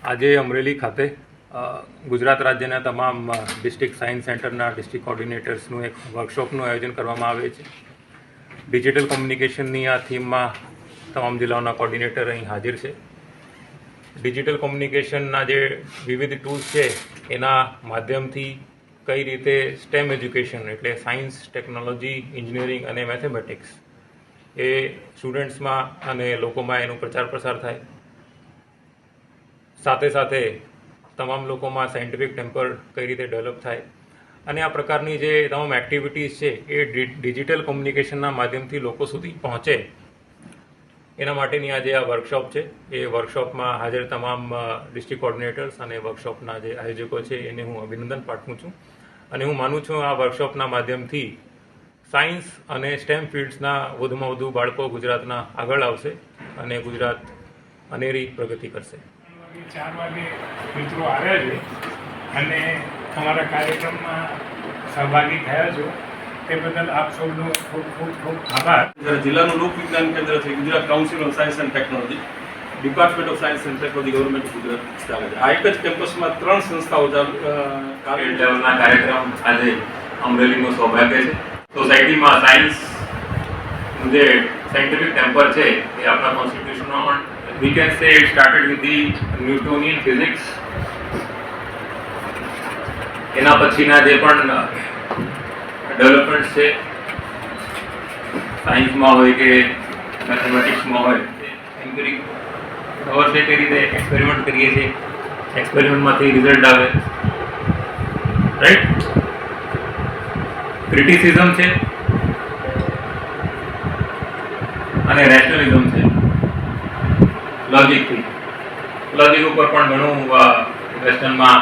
આજે અમરેલી ખાતે ગુજરાત રાજ્યના તમામ ડિસ્ટ્રિક્ટ સાયન્સ સેન્ટરના ડિસ્ટ્રિક્ટ કોર્ડિનેટર્સનું એક વર્કશોપનું આયોજન કરવામાં આવે છે. ડિજિટલ કોમ્યુનિકેશનની આ થીમમાં તમામ જિલ્લાઓના કોર્ડિનેટર અહીં હાજર છે. ડિજિટલ કોમ્યુનિકેશનના જે વિવિધ ટૂલ્સ છે એના માધ્યમથી કઈ રીતે સ્ટેમ એજ્યુકેશન એટલે સાયન્સ, ટેકનોલોજી, એન્જિનિયરિંગ અને મેથેમેટિક્સ એ સ્ટુડન્ટ્સમાં અને લોકોમાં એનું પ્રચાર પ્રસાર થાય. સાથે સાથે તમામ લોકોમાં સાયન્ટિફિક ટેમ્પર કઈ રીતે ડેવલપ થાય અને આ પ્રકારની જે તમામ એક્ટિવિટીઝ છે એ ડિજિટલ કોમ્યુનિકેશનના માધ્યમથી લોકો સુધી પહોંચે એના માટેની આજે આ વર્કશોપ છે. એ વર્કશોપમાં હાજર તમામ ડિસ્ટ્રિક્ટ કોર્ડિનેટર્સ અને વર્કશોપના જે આયોજકો છે એને હું અભિનંદન પાઠવું છું અને હું માનું છું આ વર્કશોપના માધ્યમથી સાયન્સ અને સ્ટેમ ફિલ્ડ્સના વધુમાં વધુ બાળકો ગુજરાતના આગળ આવશે અને ગુજરાત અનેરી પ્રગતિ કરશે. 4 વાગે મિત્રો આવ્યા છે અને તમારા કાર્યક્રમમાં સહભાગી થયા છો તે બદલ આપ સૌનો ખૂબ ખૂબ ખૂબ આભાર. જિલ્લાનું લોક વિજ્ઞાન કેન્દ્ર છે Gujarat council of science and technology, department of science and technology, government Gujarat ચાલે છે. આ એક જ કેમ્પસમાં 3 સંસ્થાઓ લેવલના કાર્યક્રમ આજે અમરેલીનું સૌભાગ્ય છે. સોસાયટીમાં સાયન્સનું જે સાયન્ટિફિક ટેમ્પર છે એ આપણા કોન્સ્ટિટ્યુશનમાં we can say it started with the Newtonian physics. એના પછીના જે પણ ડેવલપમેન્ટ છે સાયન્સમાં હોય કે મેથેમેટિક્સમાં હોય એમ્પિરિક ખબર છે કઈ રીતે એક્સપેરિમેન્ટ કરીએ છીએ, એક્સપેરિમેન્ટમાંથી રિઝલ્ટ આવે, રાઈટ. ક્રિટિસિઝમ છે અને રેશનલિઝમ છે. લોજિક ઉપર પણ ઘણું વેસ્ટર્નમાં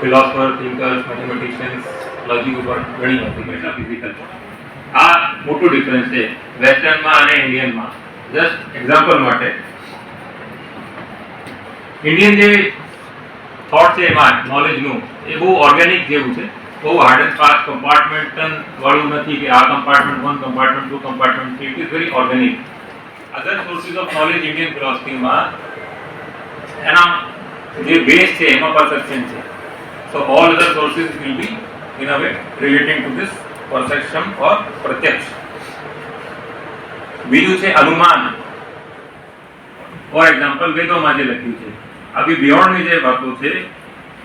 ફિલોસોફર, થિંકર્સ, મેથેમેટિશિયન્સ લોજિક ઉપર ઘણી હતી ફિઝિકલ. આ મોટું ડિફરન્સ છે વેસ્ટર્નમાં અને ઇન્ડિયનમાં. જસ્ટ એક્ઝામ્પલ માટે ઇન્ડિયન જે થોટ છે એમાં નોલેજનું એ બહુ ઓર્ગેનિક જેવું છે, બહુ હાર્ડ એન્ડ ફાસ્ટ કમ્પાર્ટમેન્ટ વાળું નથી કે આ compartment 1, compartment 2, compartment 3. It is very organic. Other sources of knowledge Indian ફિલોસોફીમાં એના જે બેઝ છે એમાં પરસેપ્શન છે. So all other sources will be in a way relating to this perception or પ્રત્યક્ષ. બીજું છે અનુમાન. ફોર એક્ઝામ્પલ વેદોમાં જે લખ્યું છે આ બી બિયોન્ડની જે વાતો છે,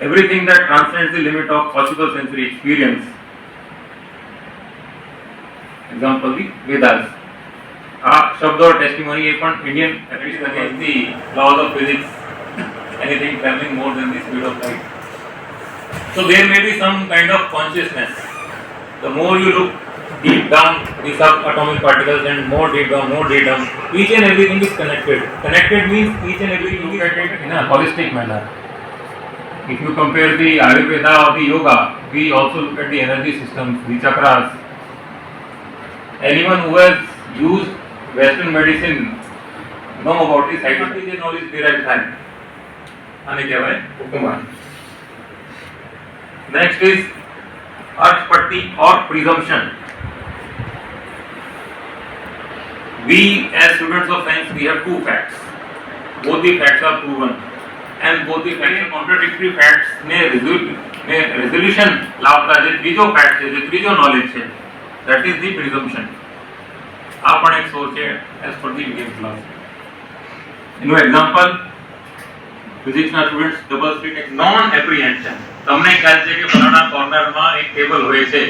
everything that transcends the limit of possible sensory experience. Example the Vedas. આ શબ્દ ઓર ટેસ્ટિમોની એ પણ Indian agrees against the laws of physics, anything travelling more than the speed of light. So there may be some kind of consciousness. The more you look deep down the subatomic particles and more deep down, each and everything is connected. Connected means each and everything look at it in a holistic manner. If you compare the Ayurveda or the yoga, we also look at the energy systems, the chakras. Anyone who has used Western medicine know about the scientific knowledge derived થાય આને કહેવાય ઉપમાન. Next is Arthpatti or presumption. We as students of science we have 2 facts. Both the facts are proven and both the facts are contradictory facts ને resolution લાવતા જે ત્રીજો fact છે, જે ત્રીજો નોલેજ છે, that is the presumption. આ પણ એક સોર્સ છે as per the Indian philosophy. એનું એક્ઝામ્પલ ફિઝિક્સના students double slit non apprehension. તમને ખ્યાલ છે કે ફલાણા કોર્નરમાં એક ટેબલ હોય છે,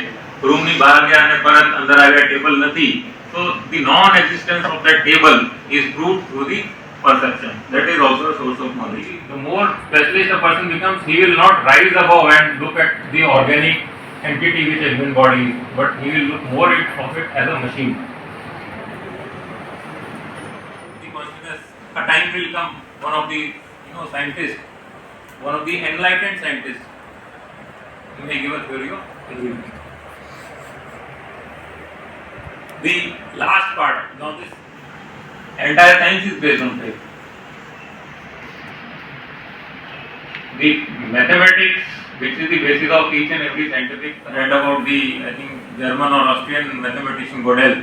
રૂમની બહાર ગયા અને પરત અંદર આવ્યા ટેબલ નથી. So the non-existence of that table is proved through the perception. That is also a source of knowledge. The more specialist a person becomes, he will not rise above and look at the organic entity which is human body, but he will look more of it as a machine. A time will come, one of the scientists, one of the enlightened scientists, he may give a theory of everything. The last part, now this entire science is based on faith. The mathematics, which is the basis of each and every scientific, read about the, I think, German or Austrian mathematician Gödel.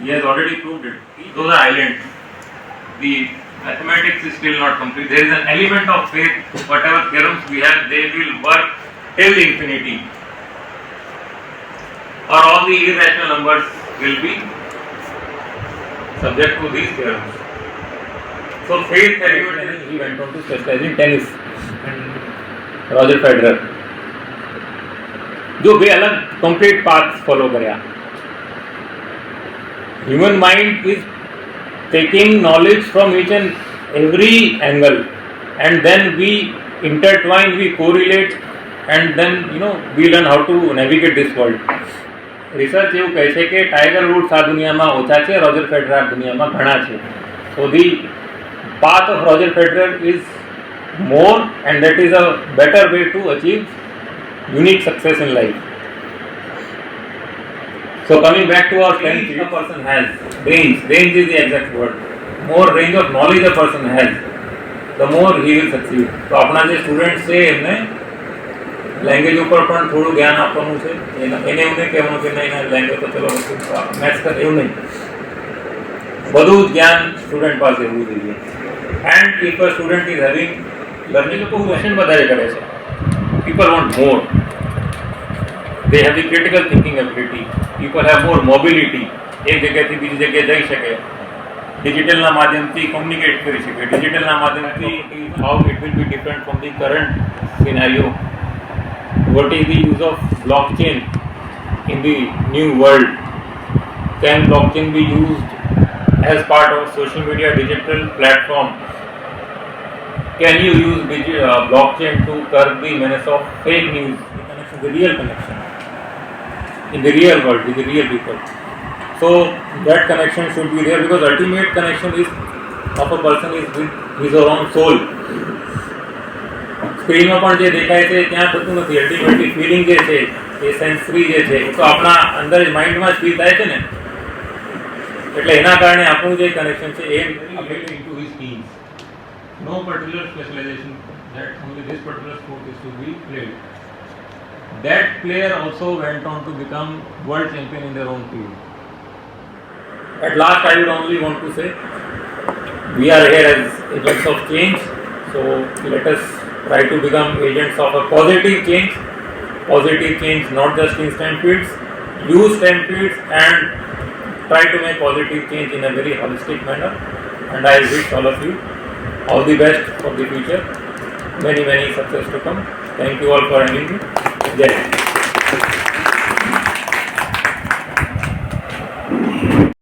He has already proved it. Those are islands. The Mathematics is still not complete. There is an element of faith. Whatever theorems we have, they will work till infinity. Or all the irrational numbers will be subject to these theorems. So faith element, he went on to specialize in tennis. Roger Federer. जो બે अलग complete paths follow કર્યા. Human mind is taking knowledge from each and every angle, and then we intertwine, we correlate, and then we learn how to navigate this world. Research એવું કહે છે કે tiger woods આ દુનિયામાં ઓછા છે, Roger Federer આ દુનિયામાં ઘણા છે. સો the path of Roger Federer is more, and that is a better way to achieve unique success in life. So coming back to our strength, a person has range is the exact word. More range of knowledge a person has, the more he will succeed. તો આપણા જે students છે એમને language ઉપર પણ થોડું જ્ઞાન આપવાનું છે. એને એવું નહીં કહેવાનું કે નહીં લેંગ્વેજ તો ચલો મેથ્સ કરે, એવું નહીં. બધું જ જ્ઞાન સ્ટુડન્ટ પાસે હોવું જોઈએ. And if a student is having learning, લોકો ક્વેશ્ચન વધારે કરે છે. People want more. They have the critical thinking ability. People have more mobility. એક જગ્યાથી બીજી જગ્યાએ જઈ શકે, ડિજિટલના માધ્યમથી કોમ્યુનિકેટ કરી શકે, ડિજિટલના માધ્યમથી how it will be different from the current scenario. What is the use of blockchain in the new world? Can blockchain be used as part of social media digital platform? Can you use blockchain to curb the menace of fake news? The real connection in the real world with the real people. So that connection should be there, because ultimate connection is of a person is with his or own soul. સ્ક્રીનમાં પણ જે દેખાય છે ત્યાં થતું નથી. Ultimately feeling જે છે એ sensory જે છે એ તો આપણા અંદર જ માઇન્ડમાં જ ફીલ થાય છે ને. એટલે એના કારણે આપણું જે કનેક્શન છે એ into his teams. No particular specialisation that only this particular sport is to be played. That player also went on to become world champion in their own field. At last, I would only want to say, we are here as agents of change. So let us try to become agents of a positive change, not just in STEM fields. Use STEM fields and try to make positive change in a very holistic manner. And I wish all of you all the best for the future. Many success to come. Thank you all for having me. Jai Hind.